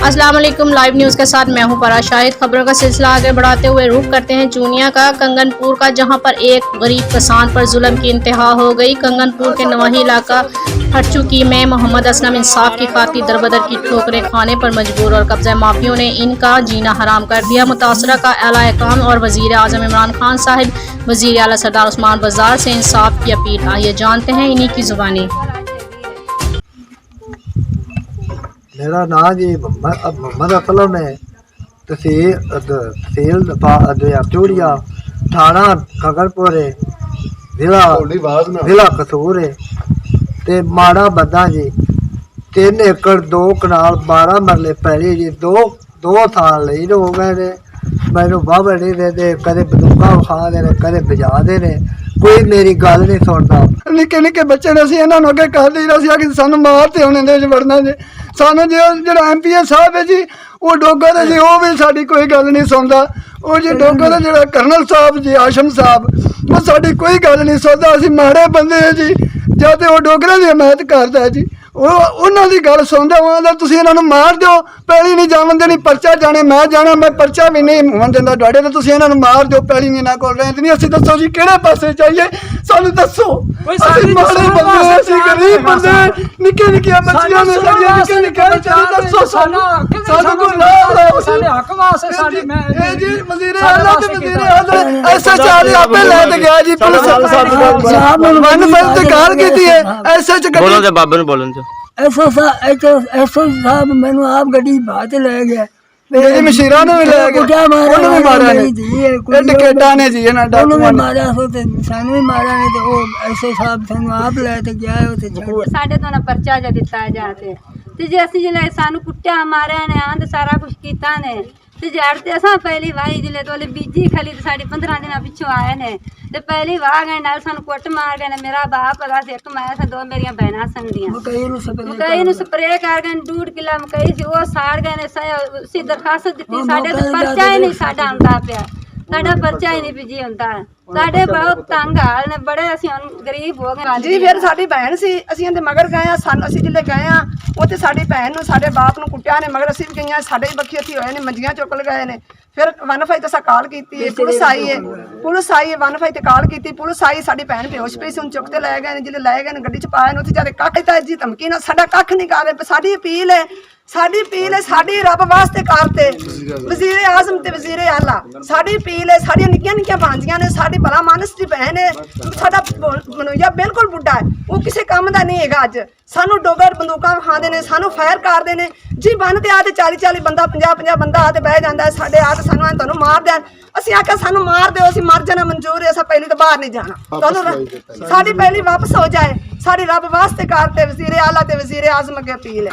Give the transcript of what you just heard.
अस्सलाम वालेकुम। Live news के साथ मैं हूं परा शाहिद। खबरों का सिलसिला आगे बढ़ाते हुए रुख करते हैं चूनिया का कंगनपुर का, जहां पर एक गरीब किसान पर जुल्म की इंतहा हो गई। कंगनपुर के नवाही इलाका हटचुकी में मोहम्मद असलम इंसाफ की खातिर दरबदर की ठोकरें खाने पर मजबूर और कब्जा माफियों ने इनका जीना हराम कर दिया। मुतासरा का आला काम और वजीर आजम इमरान खान साहिब, वजीर आला सरदार उस्मान बाजार से इंसाफ की अपील। आइए जानते हैं इन्हीं की जुबानी। मेरा नाम जी मोहम्मद असलम है। तहसील चूड़िया, थाना कंगनपुर है, जिला कसूर है। ते माड़ा बंदा जी, 3 एकड़ 2 कनाल 12 मरले पैली जी। दो साल ही हो गए ने मैनू बाबा नहीं देते, कदे बंदूका खा दे ने, कदे बजा दे ने, कोई मेरी गल नहीं सुनता। निक्के निक्के बच्चे ने असीं इन्हां नूं अगे कर दी रहा कि सानूं मार ते हुण इहदे च वड़ना जे। सानूं ਜਿਹੜਾ MP ਸਾਹਿਬ है जी, वो डोगर है जी, वो भी साडी कोई गल नहीं सुनदा। वो जी डोगर ਜਿਹੜਾ ਕਰਨਲ ਸਾਹਿਬ जी, आशम साहब, वो साडी कोई गल नहीं सुनदा। असीं माड़े बंदे हैं जी, ਜਾਂ ਤੇ ਉਹ ਡੋਗਰਾਂ ਦੀ ਹਮਾਇਤ ਕਰਦਾ ਹੈ ਜੀ, ਉਹਨਾਂ ਦੀ ਗੱਲ ਸੁਣਦਾ ਵਾ ਤਾਂ ਤੁਸੀਂ ਇਹਨਾਂ ਨੂੰ ਮਾਰ ਦਿਓ, ਪੈਲੀ ਨਹੀਂ ਜਾਵਣ ਦੇਣੀ, ਪਰਚਾ ਜਾਣੇ ਮੈਂ ਜਾਣਾ, ਮੈਂ ਪਰਚਾ ਵੀ ਨਹੀਂ ਹੋਣ ਦਿੰਦਾ ਤੁਹਾਡੇ ਤੇ। ਤੁਸੀਂ ਇਹਨਾਂ ਨੂੰ ਮਾਰ ਦਿਓ, ਪੈਲੀ ਨਹੀਂ ਇਹਨਾਂ ਕੋਲ ਰਹਿੰਦੀ ਨਹੀਂ। ਅਸੀਂ ਦੱਸੋ ਜੀ ਕਿਹੜੇ ਪਾਸੇ ਜਾਈਏ, ਸਾਨੂੰ ਦੱਸੋ। ਅਸੀਂ ਮਾੜੇ ਬੰਦੇ, ਅਸੀਂ ਗਰੀਬ ਬੰਦੇ, ਨਿੱਕੇ ਨਿੱਕੀਆਂ ਬੱਚੀਆਂ ਨੇ ਸਾਡੀਆਂ, ਨਿੱਕੇ ਨਿੱਕੇ ਬੱਚਿਆਂ ਨੂੰ ਦੱਸੋ ਸਾਨੂੰ ਕੋਈ ਲਾਭ ਸਾਡੇ ਹੱਕ ਵਾਸਤੇ। ਸਾਡੀ ਮੈਂ ਇਹ ਜੀ ਵਜ਼ੀਰ ਆਲਾ ਤੇ ਵਜ਼ੀਰ ਆਲਾ SHO ਆਪੇ ਲੈ ਕੇ ਗਿਆ ਜੀ। ਪੁਲਿਸ ਸਾਹਿਬ ਨੂੰ ਮਨ ਤੇ ਗੱਲ ਕੀਤੀ ਹੈ। ਬੋਲੋ ਤੇ ਬਾਬੇ ਨੂੰ ਬੋਲਣ ਚ SHO ਸਾਹਿਬ ਮੈਨੂੰ ਆਪ ਗੱਡੀ ਬਾਤ ਲੈ ਗਿਆ, ਮੇਰੀ ਮਸ਼ੀਰਾਂ ਨੂੰ ਵੀ ਲੈ ਗਿਆ, ਉਹਨੂੰ ਵੀ ਮਾਰਿਆ ਨੇ ਇਹ ਟਿਕਟਾਂ ਨੇ ਜੀ, ਇਹਨਾਂ ਡਾਕੂਆਂ ਨੇ ਮਾਰਿਆ ਸੋ ਤੇ ਸਾਨੂੰ ਵੀ ਮਾਰਿਆ ਨੇ। ਤੇ ਉਹ SHO ਸਾਹਿਬ ਸਾਨੂੰ ਆਪ ਲੈ ਤੇ ਗਿਆ ਉੱਥੇ ਸਾਡੇ ਤੋਂ ਨਾ ਪਰਚਾ ਜਾ ਦਿੱਤਾ ਜਾ ਤੇ ਜੇ ਅਸੀਂ ਜਿਹੜੇ ਸਾਨੂੰ ਕੁੱਟਿਆ ਮਾਰਿਆ ਨੇ ਆਂਦ ਸਾਰਾ ਕੁਝ ਕੀਤਾ ਨੇ ਤੇ ਜੜ ਤੇ ਅਸਾਂ ਪਹਿਲੀ ਵਾਰੀ ਜਿਲੇ ਤੋਲੇ ਬੀਜੀ ਖਲੀ ਤੇ ਸਾਡੀ 15 ਦਿਨਾਂ ਪਿੱਛੋਂ ਆਏ ਨੇ ਤੇ ਪਹਿਲੀ ਵਾਰ ਗਏ ਨਾਲ ਸਾਨੂੰ ਕੁੱਟ ਮਾਰ ਗਏ ਨੇ। ਮੇਰਾ ਬਾਪ ਹੈਗਾ ਸੀ, ਇੱਕ ਮੈਂ ਸੀ, 2 ਮੇਰੀਆਂ ਭੈਣਾਂ ਸੰਗਦੀਆਂ। ਮਕਈ ਨੂੰ ਸਪਰੇਅ ਕਰ ਗਏ, 2 ਕਿੱਲਾ ਮਕਈ ਸੀ ਉਹ ਸਾੜ ਗਏ ਨੇ। ਅਸੀਂ ਦਰਖਾਸਤ ਦਿੱਤੀ, ਸਾਡੇ ਤੇ ਪਰਚਾ ਹੀ ਨਹੀਂ ਸਾਡਾ ਹੁੰਦਾ ਪਿਆ, ਸਾਡਾ ਪਰਚਾ ਹੀ ਨਹੀਂ ਬੀਜੀ ਹੁੰਦਾ। ਸਾਡੇ ਬਹੁਤ ਤੰਗ ਹਾਲ ਨੇ ਬੜੇ, ਅਸੀਂ ਹੁਣ ਗਰੀਬ ਹੋ ਗਏ ਜੀ। ਫਿਰ ਸਾਡੀ ਭੈਣ ਸੀ, ਅਸੀਂ ਇਹਦੇ ਮਗਰ ਗਏ ਆ। ਅਸੀਂ ਜਿੱਲੇ ਗਏ ਆ ਉੱਥੇ ਸਾਡੀ ਭੈਣ ਨੂੰ ਸਾਡੇ ਬਾਪ ਨੂੰ ਕੁੱਟਿਆ ਨੇ, ਮਗਰ ਅਸੀਂ ਵੀ ਗਈਆਂ, ਸਾਡੇ ਵੀ ਬੱਖੀ ਹੱਥੀ ਹੋਏ ਨੇ, ਮੰਜੀਆਂ ਚੁੱਕ ਲਗਾਏ ਨੇ। ਫਿਰ 1 ਤੇ ਕਾਲ ਕੀਤੀ, ਪੁਲਿਸ ਆਈ ਹੈ 1 ਤੇ ਕਾਲ ਕੀਤੀ, ਪੁਲਿਸ ਆਈ, ਸਾਡੀ ਭੈਣ ਬੇਹੋਸ਼ ਪਈ ਸੀ, ਹੁਣ ਚੁੱਕ ਤੇ ਲੈ ਗਏ ਨੇ। ਜਿੱਲੇ ਲੈ ਗਏ ਨੇ ਗੱਡੀ ਚ ਪਾਏ ਨੇ, ਉੱਥੇ ਜਾ ਕੇ ਕੱਖ ਦਿੱਤਾ ਜੀ ਧਮਕੀ ਨਾਲ, ਸਾਡਾ ਕੱਖ ਨਹੀਂ ਕਰ ਰਹੇ। ਸਾਡੀ ਅਪੀਲ ਹੈ, ਸਾਡੀ ਰੱਬ ਵਾਸਤੇ ਕਰਤੇ ਵਜ਼ੀਰ ਆਜ਼ਮ ਤੇ ਵਜ਼ੀਰ ਆਲਾ, ਸਾਡੀ ਅਪੀਲ ਹੈ। ਸਾਡੀਆਂ ਨਿੱਕੀਆਂ ਨਿੱਕੀਆਂ ਭਾਂਜੀਆਂ ਨੇ, ਸਾਡੀ ਭਲਾ ਮਾਨਸ ਦੀ ਭੈਣ ਹੈ, ਸਾਡਾ ਮਨੋਈਆ ਬਿਲਕੁਲ ਬੁੱਢਾ ਹੈ, ਉਹ ਕਿਸੇ ਕੰਮ ਦਾ ਨਹੀਂ ਹੈਗਾ। ਅੱਜ ਸਾਨੂੰ ਡੋਗਰ ਬੰਦੂਕਾਂ ਵਿਖਾਉਂਦੇ ਨੇ, ਸਾਨੂੰ ਫਾਇਰ ਕਰਦੇ ਨੇ ਜੀ। ਬੰਨ ਤੇ ਆ ਤੇ 40 ਬੰਦਾ 50 ਬੰਦਾ ਆ ਤੇ ਬਹਿ ਜਾਂਦਾ, ਸਾਡੇ ਆ ਤੇ ਸਾਨੂੰ ਤੁਹਾਨੂੰ ਮਾਰ ਦੇਣ। ਅਸੀਂ ਆਖਿਆ ਸਾਨੂੰ ਮਾਰ ਦਿਓ, ਅਸੀਂ ਮਰ ਜਾਣਾ ਮਨਜ਼ੂਰ ਹੈ, ਅਸੀਂ ਪਹਿਲੀ ਤੋਂ ਬਾਹਰ ਨਹੀਂ ਜਾਣਾ, ਤੁਹਾਨੂੰ ਸਾਡੀ ਪਹਿਲੀ ਵਾਪਸ ਹੋ ਜਾਏ। ਸਾਡੀ ਰੱਬ ਵਾਸਤੇ ਕਰਤੇ ਵਜ਼ੀਰ ਆਲਾ ਤੇ ਵਜ਼ੀਰ ਆਜ਼ਮ ਅੱਗੇ ਅਪੀਲ ਹੈ।